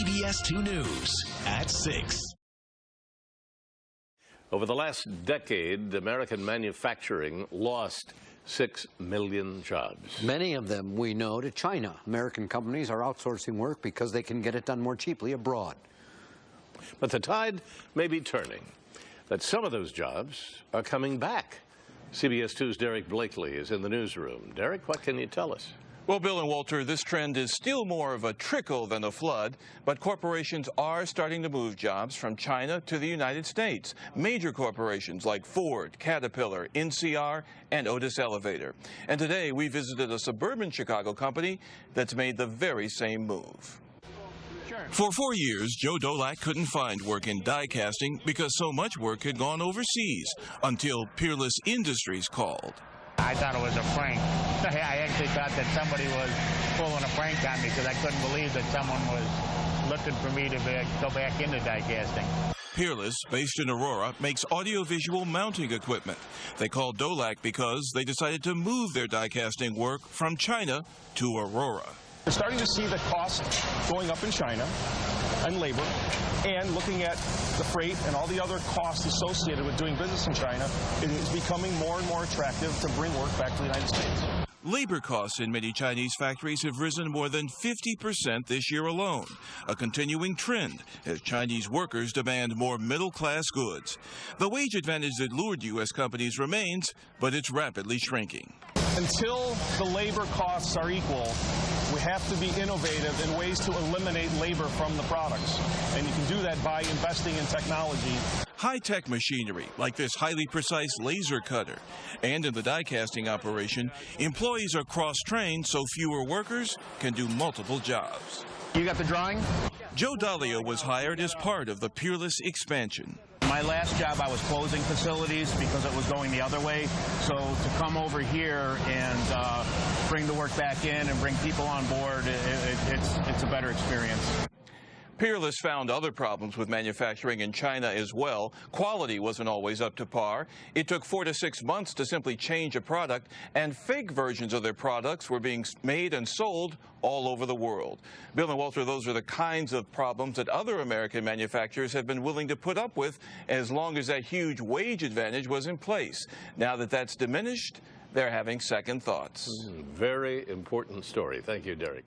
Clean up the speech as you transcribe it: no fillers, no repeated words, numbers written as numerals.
CBS 2 News at 6. Over the last decade, American manufacturing lost 6 million jobs. Many of them, we know, to China. American companies are outsourcing work because they can get it done more cheaply abroad. But the tide may be turning, that some of those jobs are coming back. CBS 2's Derek Blakely is in the newsroom. Derek, what can you tell us? Well, Bill and Walter, this trend is still more of a trickle than a flood, but corporations are starting to move jobs from China to the United States. Major corporations like Ford, Caterpillar, NCR, and Otis Elevator. And today we visited a suburban Chicago company that's made the very same move. For 4 years, Joe Dolak couldn't find work in die casting because so much work had gone overseas, until Peerless Industries called. I thought it was a prank. I actually thought that somebody was pulling a prank on me because I couldn't believe that someone was looking for me to go back into die casting. Peerless, based in Aurora, makes audiovisual mounting equipment. They called Dolak because they decided to move their die casting work from China to Aurora. We're starting to see the cost going up in China and labor, and looking at the freight and all the other costs associated with doing business in China, it is becoming more and more attractive to bring work back to the United States. Labor costs in many Chinese factories have risen more than 50% this year alone, a continuing trend as Chinese workers demand more middle-class goods. The wage advantage that lured U.S. companies remains, but it's rapidly shrinking. Until the labor costs are equal, we have to be innovative in ways to eliminate labor from the products. And you can do that by investing in technology. High-tech machinery, like this highly precise laser cutter. And in the die casting operation, employees are cross-trained so fewer workers can do multiple jobs. You got the drawing? Joe Dalio was hired as part of the Peerless expansion. My last job, I was closing facilities because it was going the other way. So to come over here and bring the work back in and bring people on board, it's a better experience. Peerless found other problems with manufacturing in China as well. Quality wasn't always up to par. It took 4 to 6 months to simply change a product, and fake versions of their products were being made and sold all over the world. Bill and Walter, those are the kinds of problems that other American manufacturers have been willing to put up with as long as that huge wage advantage was in place. Now that that's diminished, they're having second thoughts. Very important story. Thank you, Derek.